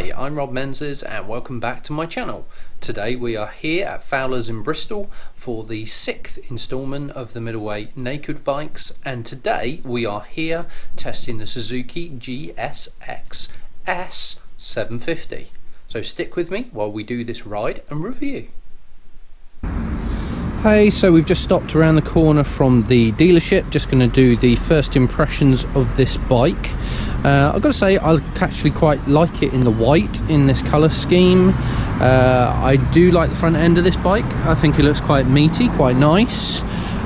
Hi, I'm Rob Menzies and welcome back to my channel. Today we are here at Fowlers in Bristol for the 6th instalment of the middleweight naked bikes, and today we are here testing the Suzuki GSX-S 750. So stick with me while we do this ride and review. Hey, so we've just stopped around the corner from the dealership, just going to do the first impressions of this bike. I've got to say I actually quite like it in the white, in this colour scheme. I do like the front end of this bike. I think it looks quite meaty, quite nice.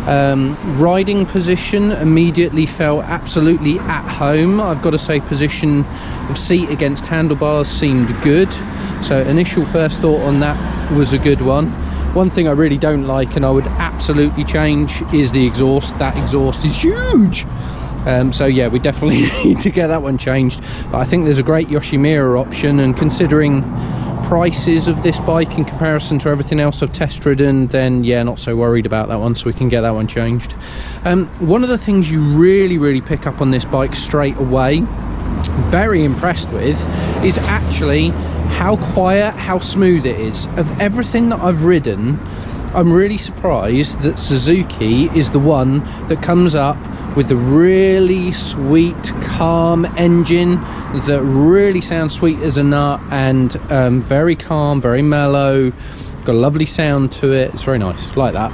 Riding position immediately felt absolutely at home. I've got to say position of seat against handlebars seemed good. So initial first thought on that was a good one. One thing I really don't like and I would absolutely change is the exhaust. That exhaust is huge. So yeah, we definitely need to get that one changed. But I think there's a great Yoshimura option, and considering prices of this bike in comparison to everything else I've test ridden, then yeah, not so worried about that one, so we can get that one changed. One of the things you really pick up on this bike straight away, very impressed with, is actually how quiet, how smooth it is. Of everything that I've ridden, I'm really surprised that Suzuki is the one that comes up with the really sweet, calm engine that really sounds sweet as a nut, and very calm, very mellow, got a lovely sound to it. It's very nice, like that.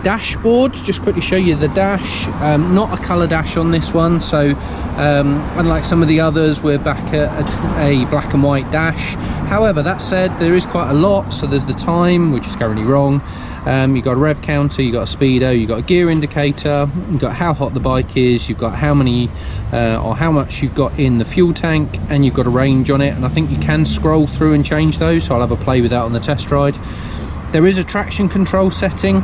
Dashboard, just quickly show you the dash. Not a colour dash on this one, so unlike some of the others, we're back at a black and white dash. However, that said, there is quite a lot. So there's the time, which is currently wrong. You've got a rev counter, you've got a speedo, you've got a gear indicator, you've got how hot the bike is, you've got how many or how much you've got in the fuel tank, and you've got a range on it. And I think you can scroll through and change those, so I'll have a play with that on the test ride. There is a traction control setting.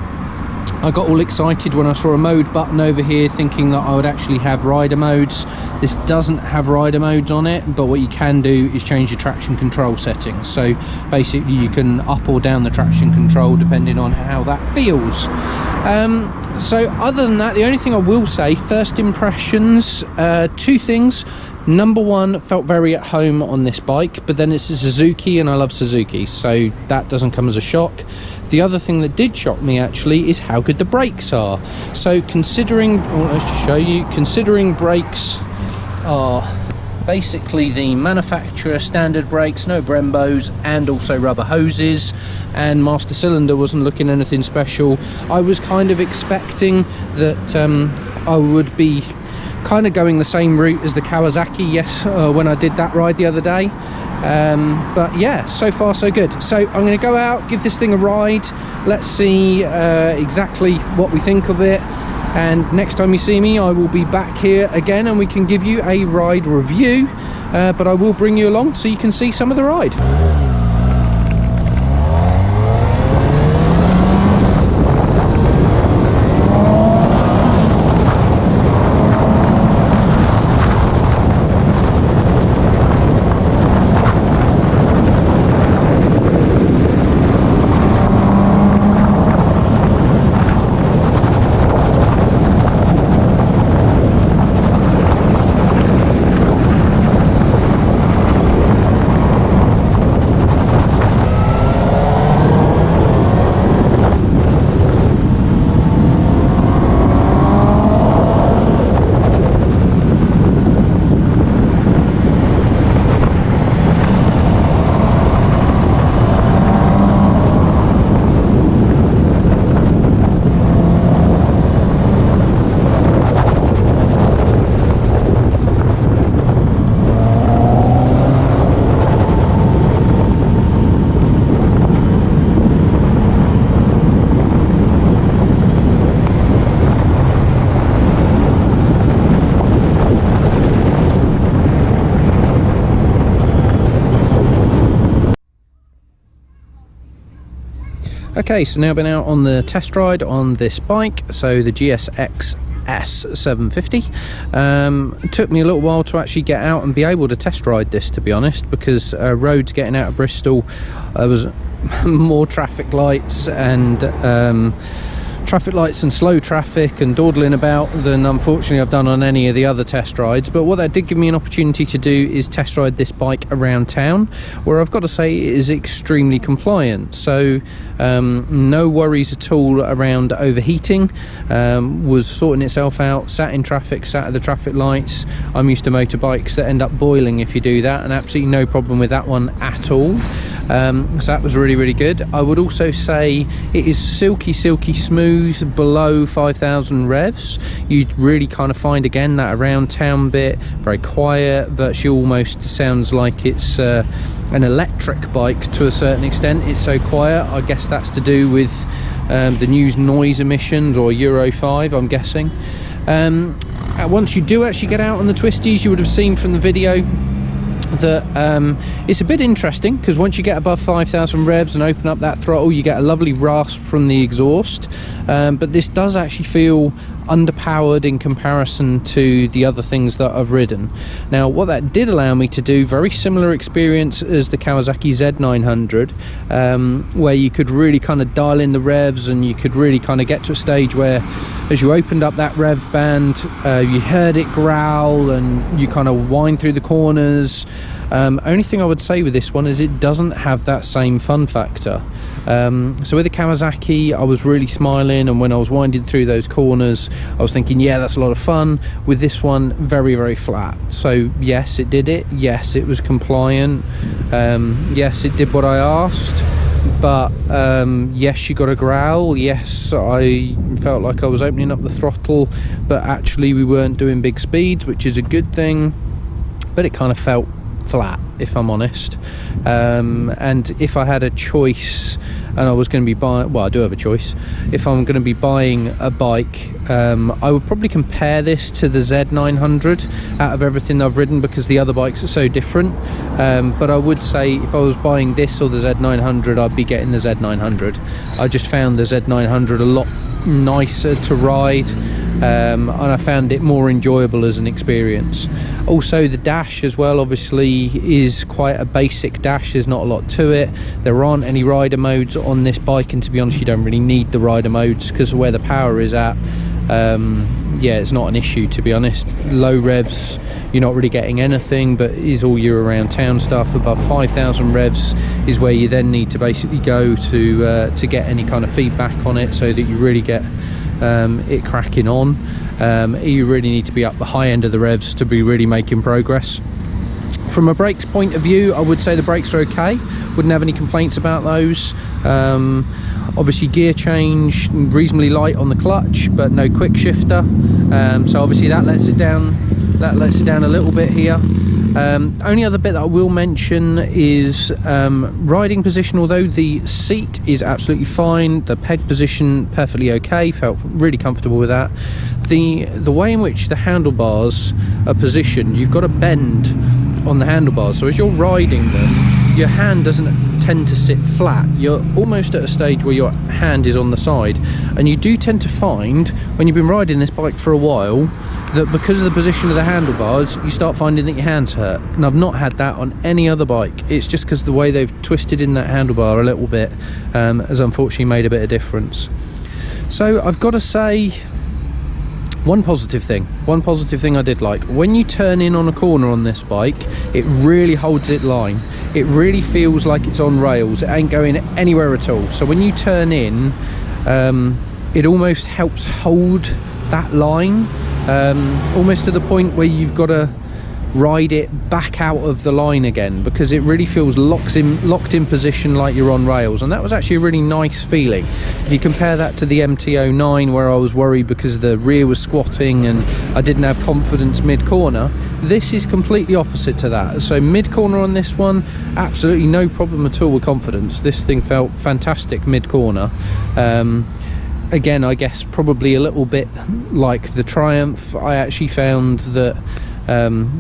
I got all excited when I saw a mode button over here, thinking that I would actually have rider modes. This doesn't have rider modes on it, but what you can do is change your traction control settings. So basically you can up or down the traction control depending on how that feels. So other than that, the only thing I will say, first impressions, two things. Number one, felt very at home on this bike, but then it's a Suzuki and I love Suzuki, so that doesn't come as a shock. The other thing that did shock me actually is how good the brakes are. So considering, well, let's just show you, considering brakes are basically the manufacturer standard brakes, no Brembos, and also rubber hoses, and master cylinder wasn't looking anything special. I was kind of expecting that I would be kind of going the same route as the Kawasaki, yes, when I did that ride the other day. But yeah, so far so good. So I'm going to go out, give this thing a ride. Let's see exactly what we think of it. And next time you see me, I will be back here again and we can give you a ride review. But I will bring you along so you can see some of the ride. Okay, so now been out on the test ride on this bike, so the GSX-S 750. It took me a little while to actually get out and be able to test ride this, to be honest, because roads getting out of Bristol was more traffic lights and traffic lights and slow traffic and dawdling about than unfortunately I've done on any of the other test rides. But what that did give me an opportunity to do is test ride this bike around town, where I've got to say it is extremely compliant. So no worries at all around overheating. Was sorting itself out, sat in traffic, sat at the traffic lights. I'm used to motorbikes that end up boiling if you do that, and absolutely no problem with that one at all. So that was really good. I would also say it is silky smooth below 5,000 revs. You'd really kind of find again that around town bit very quiet, virtually almost sounds like it's an electric bike to a certain extent. It's so quiet. I guess that's to do with the new noise emissions, or Euro 5, I'm guessing. Once you do actually get out on the twisties, you would have seen from the video that it's a bit interesting, because once you get above 5,000 revs and open up that throttle, you get a lovely rasp from the exhaust, but this does actually feel underpowered in comparison to the other things that I've ridden. Now what that did allow me to do, very similar experience as the Kawasaki Z900, where you could really kind of dial in the revs, and you could really kind of get to a stage where as you opened up that rev band, you heard it growl and you kind of wind through the corners. Only thing I would say with this one is it doesn't have that same fun factor. So with the Kawasaki, I was really smiling, and when I was winding through those corners, I was thinking, yeah, that's a lot of fun. With this one, very flat. So yes, it did it. Yes, it was compliant. Yes, it did what I asked. But yes, you got a growl. Yes, I felt like I was opening up the throttle, but actually we weren't doing big speeds, which is a good thing. But it kind of felt flat, if I'm honest. And if I had a choice, and I was going to be buying, well, I do have a choice. If I'm going to be buying a bike, I would probably compare this to the Z900 out of everything I've ridden, because the other bikes are so different. But I would say if I was buying this or the Z900, I'd be getting the Z900. I just found the Z900 a lot nicer to ride, and I found it more enjoyable as an experience. Also the dash as well, obviously, is quite a basic dash. There's not a lot to it. There aren't any rider modes on this bike, and to be honest, you don't really need the rider modes because of where the power is at. Yeah, it's not an issue, to be honest. Low revs, you're not really getting anything, but it is all year around town stuff. Above 5,000 revs is where you then need to basically go to get any kind of feedback on it, so that you really get it cracking on. You really need to be up the high end of the revs to be really making progress. From a brakes point of view, I would say the brakes are okay. Wouldn't have any complaints about those. Obviously gear change, reasonably light on the clutch, but no quick shifter. So obviously that lets it down. That lets it down a little bit here. Only other bit that I will mention is riding position. Although the seat is absolutely fine, the peg position perfectly okay, felt really comfortable with that. The way in which the handlebars are positioned, you've got a bend on the handlebars, so as you're riding them, your hand doesn't tend to sit flat. You're almost at a stage where your hand is on the side, and you do tend to find, when you've been riding this bike for a while, that because of the position of the handlebars, you start finding that your hands hurt. And I've not had that on any other bike. It's just because the way they've twisted in that handlebar a little bit has unfortunately made a bit of difference. So I've got to say, one positive thing I did like, when you turn in on a corner on this bike, it really holds its line. It really feels like it's on rails. It ain't going anywhere at all. So when you turn in, it almost helps hold that line, almost to the point where you've got to ride it back out of the line again, because it really feels locked in position like you're on rails. And that was actually a really nice feeling. If you compare that to the MT-09, where I was worried because the rear was squatting and I didn't have confidence mid-corner, this is completely opposite to that. So mid-corner on this one, absolutely no problem at all with confidence. This thing felt fantastic mid-corner. Again, I guess probably a little bit like the Triumph, I actually found that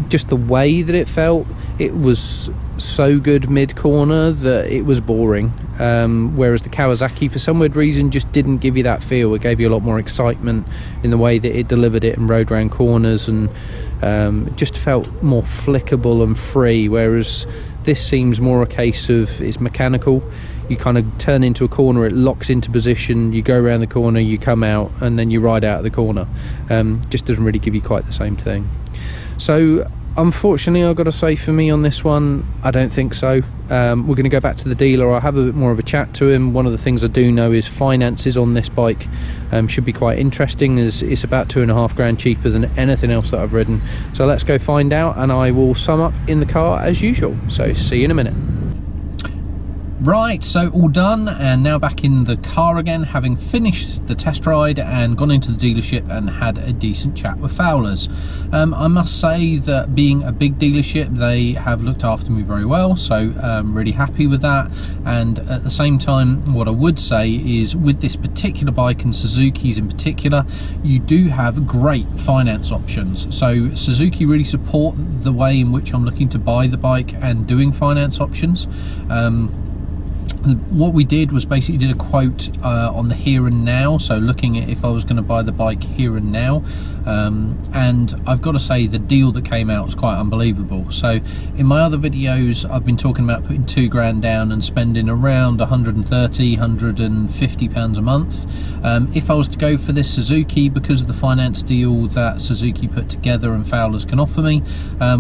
just the way that it felt, it was so good mid-corner that it was boring, whereas the Kawasaki, for some weird reason, just didn't give you that feel. It gave you a lot more excitement in the way that it delivered it and rode round corners, and it just felt more flickable and free, whereas this seems more a case of it's mechanical. you kind of turn into a corner, it locks into position, you go around the corner, you come out, and then you ride out of the corner. Just doesn't really give you quite the same thing. So unfortunately, I've got to say, for me on this one, I don't think so. We're going to go back to the dealer. I'll have a bit more of a chat to him. One of the things I do know is finances on this bike should be quite interesting, as it's about £2,500 cheaper than anything else that I've ridden. So let's go find out, and I will sum up in the car as usual. So see you in a minute. Right, so all done, and now back in the car again, having finished the test ride and gone into the dealership and had a decent chat with Fowlers. I must say that, being a big dealership, they have looked after me very well, so really happy with that. And at the same time, what I would say is, with this particular bike, and Suzuki's in particular, you do have great finance options. So Suzuki really support the way in which I'm looking to buy the bike and doing finance options. What we did was basically did a quote on the here and now, so looking at if I was going to buy the bike here and now, and I've got to say the deal that came out was quite unbelievable. So in my other videos I've been talking about putting £2,000 down and spending around £130–150 a month. If I was to go for this Suzuki, because of the finance deal that Suzuki put together and Fowlers can offer me,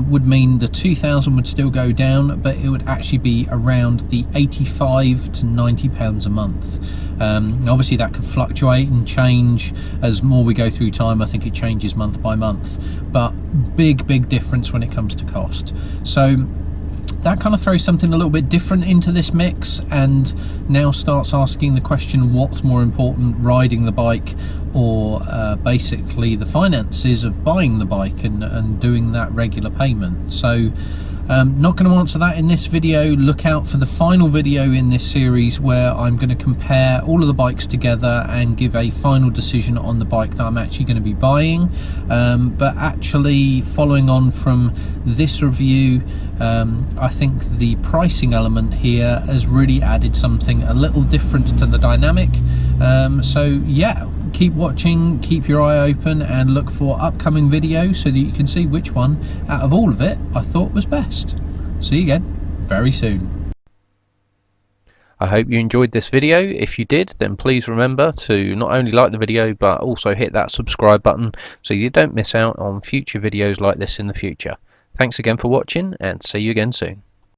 would mean the 2,000 would still go down, but it would actually be around the £85 to £90 a month. Obviously that could fluctuate and change as more we go through time. I think it changes month by month, but big difference when it comes to cost. So that kind of throws something a little bit different into this mix, and now starts asking the question, what's more important, riding the bike or basically the finances of buying the bike and doing that regular payment? So not going to answer that in this video. Look out for the final video in this series, where I'm going to compare all of the bikes together and give a final decision on the bike that I'm actually going to be buying. But actually, following on from this review, I think the pricing element here has really added something a little different to the dynamic. So yeah, keep watching, keep your eye open, and look for upcoming videos so that you can see which one out of all of it I thought was best. See you again very soon. I hope you enjoyed this video. If you did, then please remember to not only like the video, but also hit that subscribe button so you don't miss out on future videos like this in the future. Thanks again for watching, and see you again soon.